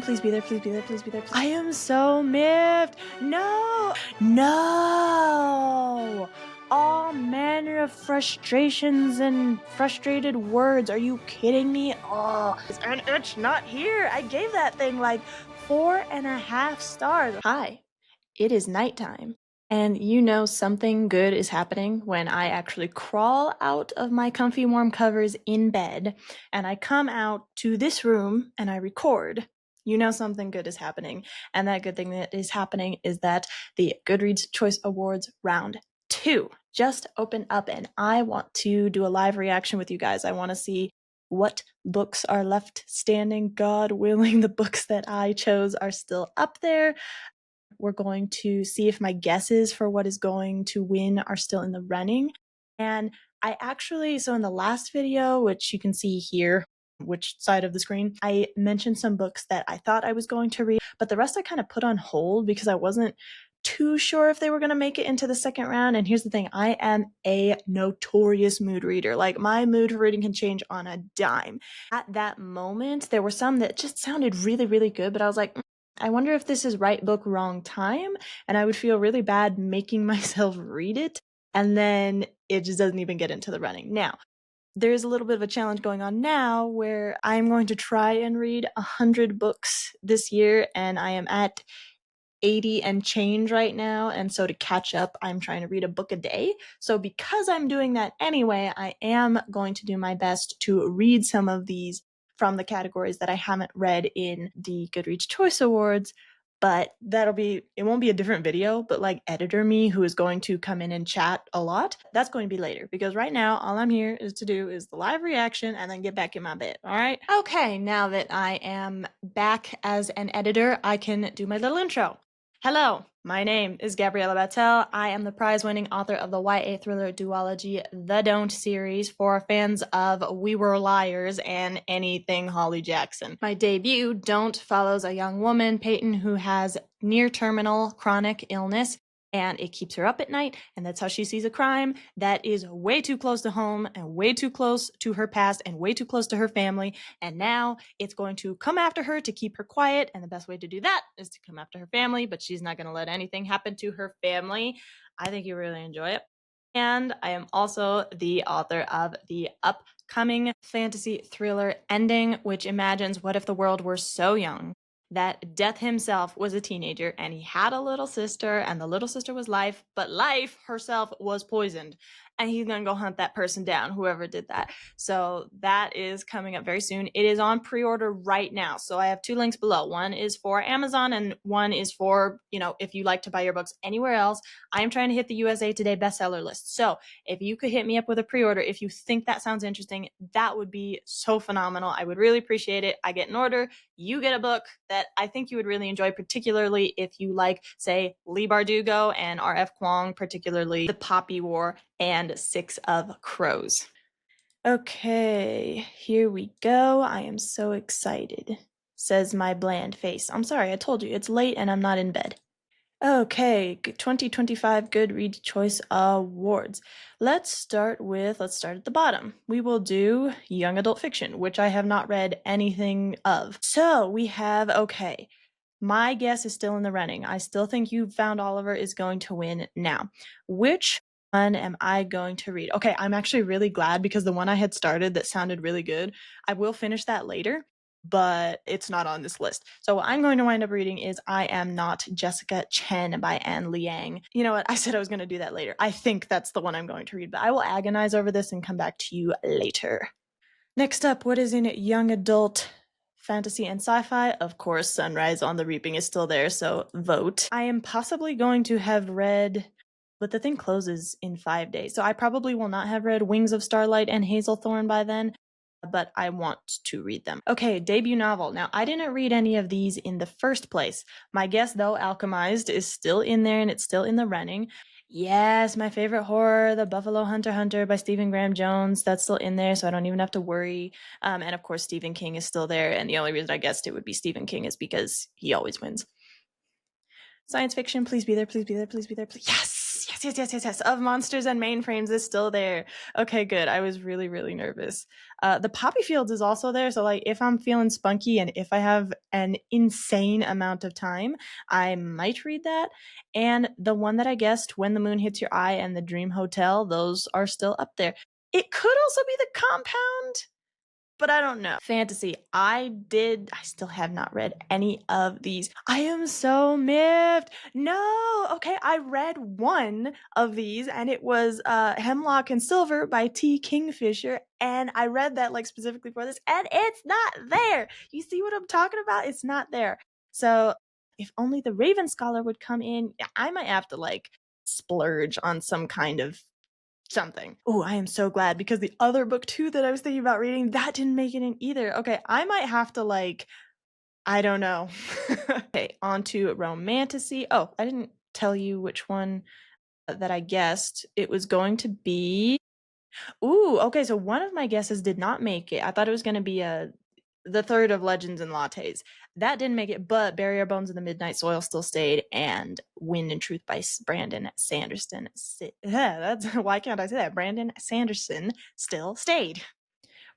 please be there, please be there, please be there. I am so miffed. No, no. All manner of frustrations and frustrated words. Are you kidding me? Oh, and it's not here. I gave that thing like 4.5 stars. Hi, it is nighttime. And you know something good is happening when I actually crawl out of my comfy warm covers in bed and I come out to this room and I record. You know something good is happening. And that good thing that is happening is that the Goodreads Choice Awards round 2 just opened up and I want to do a live reaction with you guys. I want to see what books are left standing. God willing, the books that I chose are still up there. We're going to see if my guesses for what is going to win are still in the running. And I actually, so in the last video, which you can see here, which side of the screen, I mentioned some books that I thought I was going to read, but the rest I kind of put on hold because I wasn't too sure if they were going to make it into the second round. And here's the thing, I am a notorious mood reader. Like, my mood for reading can change on a dime. At that moment, there were some that just sounded really, really good, but I was like, I wonder if this is right book, wrong time, and I would feel really bad making myself read it, and then it just doesn't even get into the running. Now, there's a little bit of a challenge going on now where I'm going to try and read 100 books this year, and I am at 80 and change right now, and so to catch up, I'm trying to read a book a day. So because I'm doing that anyway, I am going to do my best to read some of these from the categories that I haven't read in the Goodreads Choice Awards, but it won't be a different video, but like editor me, who is going to come in and chat a lot, that's going to be later, because right now all I'm here is to do is the live reaction and then get back in my bed. All right. Okay, now that I am back as an editor, I can do my little intro. Hello, my name is Gabriella Batel. I am the prize-winning author of the YA thriller duology The Don't series for fans of We Were Liars and anything Holly Jackson. My debut, Don't, follows a young woman, Peyton, who has near-terminal chronic illness, and it keeps her up at night, and that's how she sees a crime that is way too close to home and way too close to her past and way too close to her family, and now it's going to come after her to keep her quiet, and the best way to do that is to come after her family, but she's not going to let anything happen to her family. I think you really enjoy it. And I am also the author of the upcoming fantasy thriller Ending, which imagines what if the world were so young that Death himself was a teenager and he had a little sister, and the little sister was Life, but Life herself was poisoned, and he's gonna go hunt that person down, whoever did that. So that is coming up very soon. It is on pre-order right now, so I have 2 links below. One is for Amazon and one is for, if you like to buy your books anywhere else. I am trying to hit the USA Today bestseller list, so if you could hit me up with a pre-order if you think that sounds interesting, that would be so phenomenal. I would really appreciate it. I get an order, you get a book that I think you would really enjoy, particularly if you like, say, Lee Bardugo and R.F. Kuang, particularly The Poppy War and 6 of Crows. Okay, here we go. I am so excited, says my bland face. I'm sorry, I told you, it's late and I'm not in bed. Okay, 2025 Goodreads Choice Awards. Let's start at the bottom. We will do young adult fiction, which I have not read anything of. So we have, okay, my guess is still in the running. I still think You Found Oliver is going to win now. Which one am I going to read? Okay, I'm actually really glad because the one I had started that sounded really good, I will finish that later, but it's not on this list. So what I'm going to wind up reading is I Am Not Jessica Chen by Anne Liang. You know what? I said I was going to do that later. I think that's the one I'm going to read, but I will agonize over this and come back to you later. Next up, what is in young adult fantasy and sci-fi? Of course, Sunrise on the Reaping is still there, so vote. I am possibly going to have read, but the thing closes in 5 days, so I probably will not have read Wings of Starlight and Hazelthorn by then, but I want to read them. Okay, debut novel. Now, I didn't read any of these in the first place. My guess, though, Alchemized is still in there and it's still in the running. Yes, my favorite horror, The Buffalo Hunter by Stephen Graham Jones. That's still in there, so I don't even have to worry. And of course, Stephen King is still there, and the only reason I guessed it would be Stephen King is because he always wins. Science fiction, please be there, please be there, please be there, please. Yes! Yes. Of Monsters and Mainframes is still there. Okay, good. I was really, really nervous. The Poppy Fields is also there. So, like, if I'm feeling spunky and if I have an insane amount of time, I might read that. And the one that I guessed, When the Moon Hits Your Eye and The Dream Hotel, those are still up there. It could also be The Compound, but I don't know. Fantasy. I still have not read any of these. I am so miffed. No. Okay, I read one of these and it was Hemlock and Silver by T. Kingfisher. And I read that like specifically for this, and it's not there. You see what I'm talking about? It's not there. So if only the Raven Scholar would come in, I might have to like splurge on some kind of something. Oh, I am so glad, because the other book too that I was thinking about reading, that didn't make it in either. Okay, I might have to like, I don't know. Okay, on to Romantasy. Oh, I didn't tell you which one that I guessed. It was going to be, ooh, okay, so one of my guesses did not make it. I thought it was going to be the third of Legends and Lattes. That didn't make it, but Barrier Bones in the Midnight Soil still stayed, and Wind and Truth by Brandon Sanderson. That's why can't I say that? Brandon Sanderson still stayed.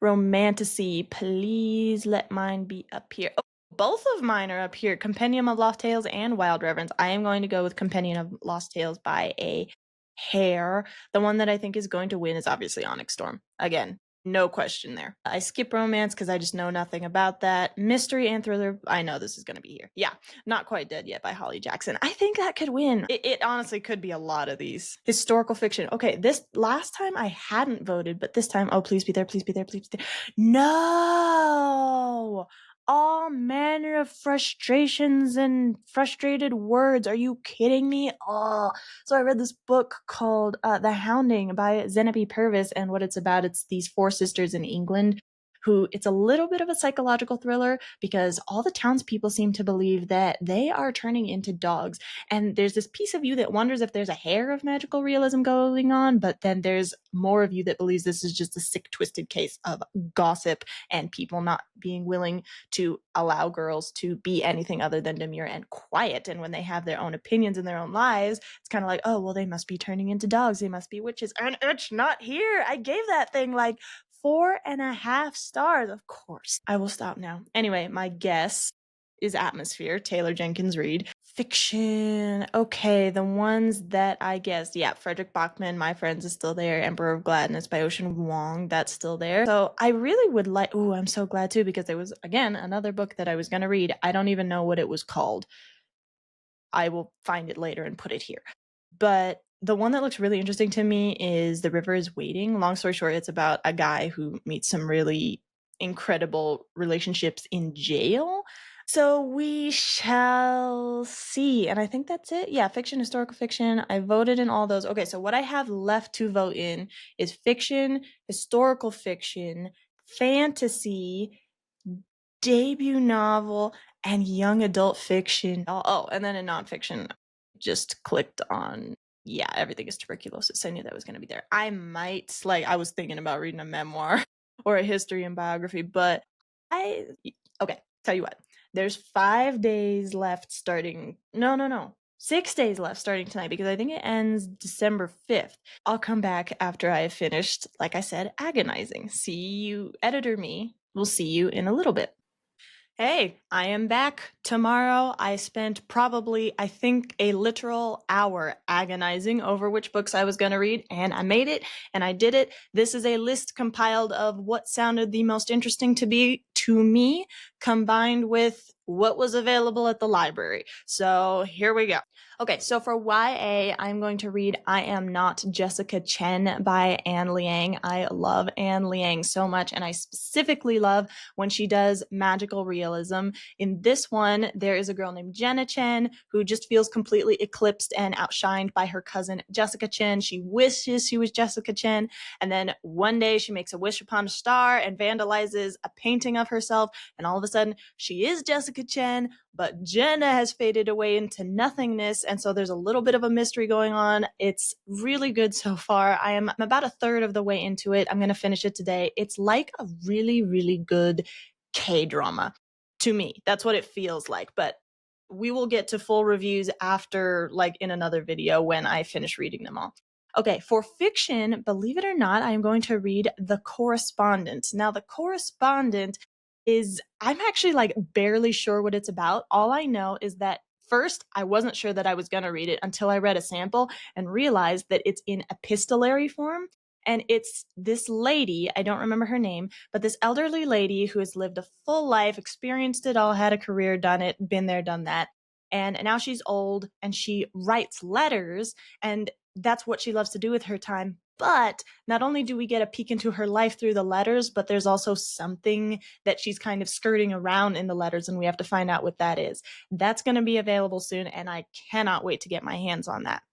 Romantasy, please let mine be up here. Oh, both of mine are up here. Compendium of Lost Tales and Wild Reverence. I am going to go with Compendium of Lost Tales by a hair. The one that I think is going to win is obviously Onyx Storm. Again, no question there. I skip romance because I just know nothing about that. Mystery and thriller, I know this is going to be here. Yeah, Not Quite Dead Yet by Holly Jackson. I think that could win. It honestly could be a lot of these. Historical fiction. Okay, this last time I hadn't voted, but this time, oh, please be there, please be there, please be there. No! All manner of frustrations and frustrated words. Are you kidding me? Oh, so I read this book called The Hounding by Zenabi Purvis, and what it's about, it's these four sisters in England who, it's a little bit of a psychological thriller because all the townspeople seem to believe that they are turning into dogs. And there's this piece of you that wonders if there's a hair of magical realism going on, but then there's more of you that believes this is just a sick, twisted case of gossip and people not being willing to allow girls to be anything other than demure and quiet. And when they have their own opinions in their own lives, it's kind of like, oh, well, they must be turning into dogs. They must be witches. And it's not here. I gave that thing like 4.5 stars. Of course. I will stop now. Anyway, my guess is Atmosphere, Taylor Jenkins Reid. Fiction. Okay, the ones that I guessed. Yeah, Frederick Bachman, My Friends is still there. Emperor of Gladness by Ocean Vuong, that's still there. So I really would like, ooh, I'm so glad too, because there was, again, another book that I was going to read. I don't even know what it was called. I will find it later and put it here. But the one that looks really interesting to me is The River is Waiting. Long story short, it's about a guy who meets some really incredible relationships in jail. So we shall see. And I think that's it. Yeah, fiction, historical fiction. I voted in all those. Okay, so what I have left to vote in is fiction, historical fiction, fantasy, debut novel, and young adult fiction. Oh, and then in nonfiction, just clicked on, yeah, Everything is Tuberculosis. I knew that was going to be there. I might, like, I was thinking about reading a memoir or a history and biography, but okay, tell you what, there's 5 days left starting, no, 6 days left starting tonight, because I think it ends December 5th. I'll come back after I have finished, like I said, agonizing. See you, editor me. We'll see you in a little bit. Hey, I am back. Tomorrow I spent probably, I think, a literal hour agonizing over which books I was going to read, and I made it, and I did it. This is a list compiled of what sounded the most interesting to me, combined with what was available at the library. So here we go. Okay, so for YA, I'm going to read I Am Not Jessica Chen by Anne Liang. I love Anne Liang so much, and I specifically love when she does magical realism. In this one, there is a girl named Jenna Chen who just feels completely eclipsed and outshined by her cousin Jessica Chen. She wishes she was Jessica Chen, and then one day she makes a wish upon a star and vandalizes a painting of herself, and all of a sudden she is Jessica Chen, but Jenna has faded away into nothingness, and so there's a little bit of a mystery going on. It's really good so far. I'm about a third of the way into it. I'm going to finish it today. It's like a really, really good K-drama to me. That's what it feels like, but we will get to full reviews after, like, in another video when I finish reading them all. Okay, for fiction, believe it or not, I am going to read The Correspondent. Now, The Correspondent is, I'm actually like barely sure what it's about. All I know is that first, I wasn't sure that I was going to read it until I read a sample and realized that it's in epistolary form. And it's this lady, I don't remember her name, but this elderly lady who has lived a full life, experienced it all, had a career, done it, been there, done that. And now she's old and she writes letters, and that's what she loves to do with her time. But not only do we get a peek into her life through the letters, but there's also something that she's kind of skirting around in the letters, and we have to find out what that is. That's going to be available soon, and I cannot wait to get my hands on that.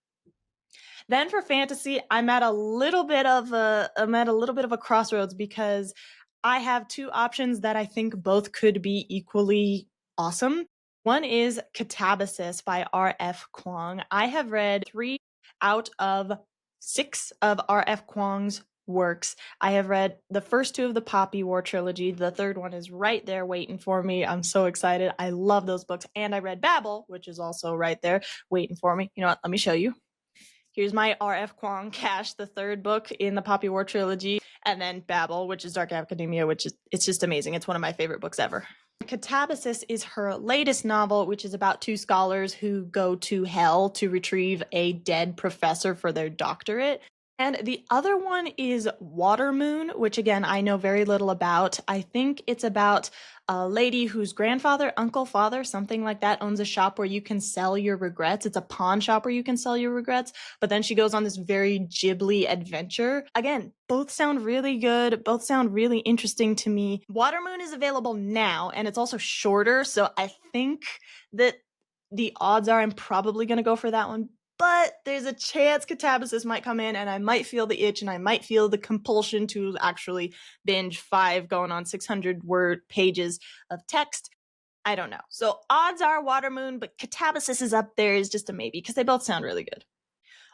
Then for fantasy, I'm at a little bit of a crossroads because I have two options that I think both could be equally awesome. One is Catabasis by R.F. Kuang. I have read 3 out of 6 of R.F. Kuang's works. I have read the first 2 of the Poppy War trilogy. The third one is right there waiting for me. I'm so excited. I love those books. And I read Babel, which is also right there waiting for me. You know what? Let me show you. Here's my R.F. Kuang cache, the 3rd book in the Poppy War trilogy, and then Babel, which is Dark Academia, which is, it's just amazing. It's one of my favorite books ever. Catabasis is her latest novel, which is about 2 scholars who go to hell to retrieve a dead professor for their doctorate. And the other one is Watermoon, which again, I know very little about. I think it's about a lady whose grandfather, uncle, father, something like that, owns a shop where you can sell your regrets. It's a pawn shop where you can sell your regrets. But then she goes on this very Ghibli adventure. Again, both sound really good. Both sound really interesting to me. Watermoon is available now, and it's also shorter. So I think that the odds are I'm probably going to go for that one. But there's a chance Catabasis might come in and I might feel the itch and I might feel the compulsion to actually binge 5 going on 600 word pages of text. I don't know. So odds are Watermoon, but Catabasis is up there is just a maybe because they both sound really good.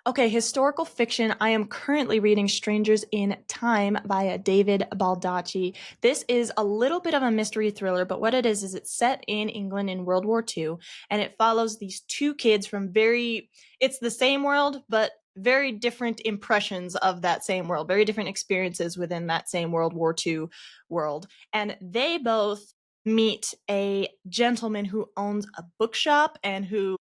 Okay, historical fiction. I am currently reading Strangers in Time by David Baldacci. This is a little bit of a mystery thriller, but what it is it's set in England in World War II, and it follows these 2 kids from it's the same world, but very different impressions of that same world, very different experiences within that same World War II world. And they both meet a gentleman who owns a bookshop and who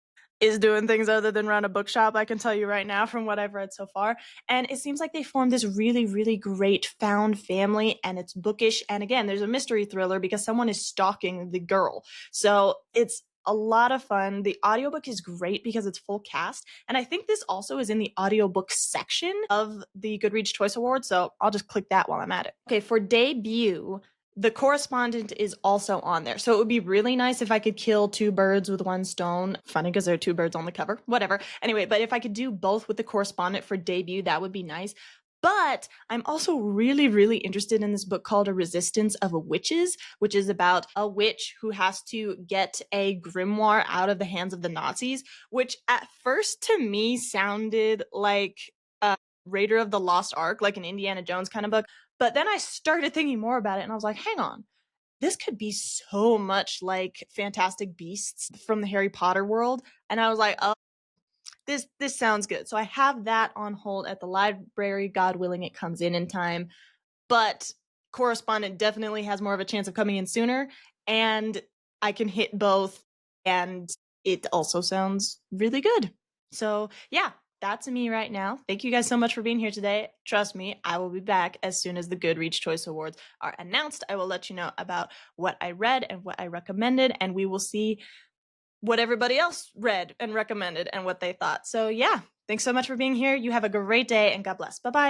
is doing things other than run a bookshop, I can tell you right now from what I've read so far. And it seems like they formed this really, really great found family, and it's bookish. And again, there's a mystery thriller because someone is stalking the girl. So it's a lot of fun. The audiobook is great because it's full cast. And I think this also is in the audiobook section of the Goodreads Choice Awards. So I'll just click that while I'm at it. Okay, for debut, The Correspondent is also on there. So it would be really nice if I could kill 2 birds with 1 stone. Funny because there are 2 birds on the cover. Whatever. Anyway, but if I could do both with The Correspondent for debut, that would be nice. But I'm also really, really interested in this book called A Resistance of Witches, which is about a witch who has to get a grimoire out of the hands of the Nazis, which at first to me sounded like a Raider of the Lost Ark, like an Indiana Jones kind of book. But then I started thinking more about it and I was like, hang on, this could be so much like Fantastic Beasts from the Harry Potter world. And I was like, oh, this sounds good. So I have that on hold at the library. God willing, it comes in time. But Correspondent definitely has more of a chance of coming in sooner. And I can hit both. And it also sounds really good. So yeah, that's me right now. Thank you guys so much for being here today. Trust me, I will be back as soon as the Goodreads Choice Awards are announced. I will let you know about what I read and what I recommended, and we will see what everybody else read and recommended and what they thought. So yeah, thanks so much for being here. You have a great day and God bless. Bye-bye.